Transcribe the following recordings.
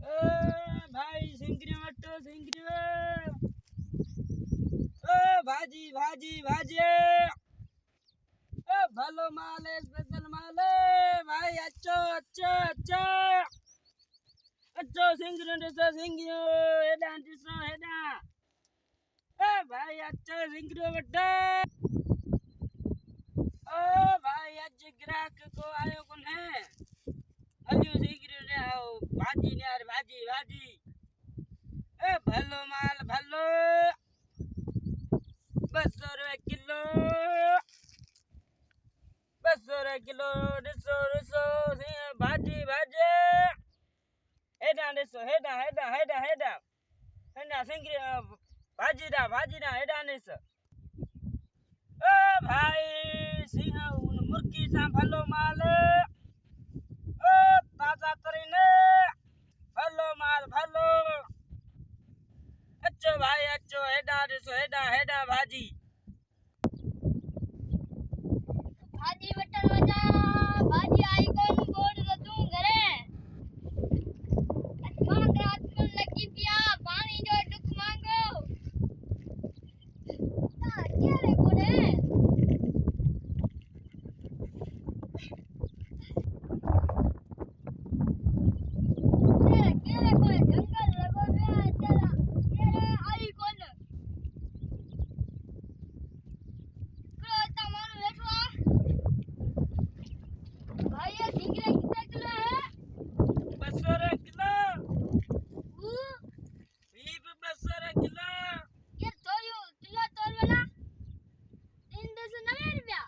भाई सिंगरी मट्टो सिंगरी भाजी भाजी भाजी भलो माल है स्पेशल माल है भाई अच्छो अच्छो अच्छो अच्छो सिंगरी दिसो सिंगरी हेडा दिसो हेडा भाई अच्छो सिंगरी मट्टो भाई आज ग्राहक को आयो कौन है हलियो सिंगरी ने आओ भाजी ने यार भाजी भाजी भलो माल भलो 200 रुपए किलो 200 रुपए किलो 200 भाजी भाजी हेडा 200 हेडा हेडा हेडा हेडा हेडा सिंगरी भाजी ना हेडा 200 भाई सिंह मुर्गी सा भलो माल ताजा तरीने भलो माल भलो अच्छो भाई अच्छो हेडा 200 हेडा हेडा भाजी भाजी बटन वजा भाजी आई कौन बोल तो तू घरे मांग रात को लगी पिया पानी जो दुख मांगो क्या रे कोने क्या कोने जंगल लगो में तेरा ये आई कौन क्रोता मानो बैठो भाई ये सिंगरे कितना किलो है 200 रुपए किलो वो 200 रुपए किलो ये तोयो किलो तोल वाला 390 रुपया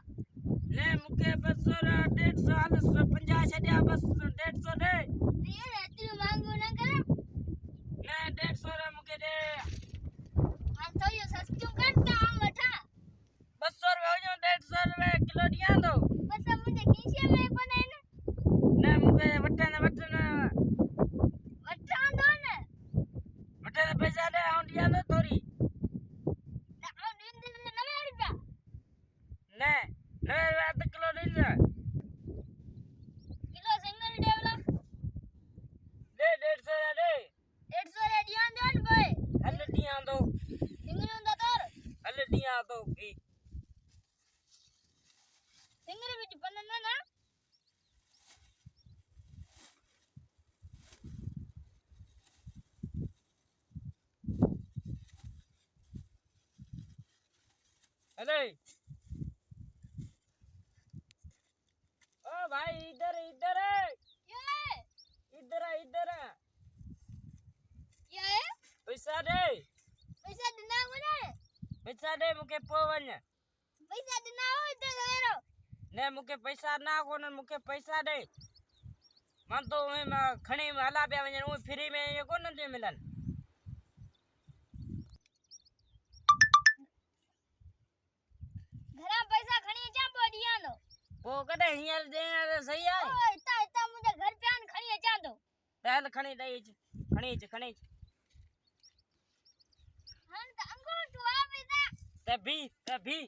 ले मुके 200 150 50 छड्या बस 150 दे ये इतनी मांगो ना करे ले 150 मुके दे हम तो ये सस्ती करता हम बैठा 200 रुपए हो जाओ 150 रुपए किलो दिया दो बस अब मुझे खींचे में कोने ने ले मुके वटन बच्चा दो ने पैसा दे हम दिया दो थोड़ी हम दिन दिन 90 रुपया ले ले आधा किलो दे जा किलो सिंगल डेवलप दे 150 दे 150 रे दिया दो ने भाई हल दिया दो सिंगल होता तोर हल दिया दो भी सिंगल भी पन्ना ना अरे ओ भाई इधर इधर ये इधर इधर ये पैसा दे पैसा देना कोने पैसा दे मुके पोवन पैसा देना हो इधर करो ने मुके पैसा ना कोन मुके पैसा दे मन तो में खणी में हला पे वजन फ्री में ये कोन दे मिलन घरा पैसा खणी जा बोडिया नो वो कदे हियर दे सही है ओ इता मुझे घर पे आन खणी जा दो पहले खणी दई खणी हम तो अंगूठो आ बेटा तभी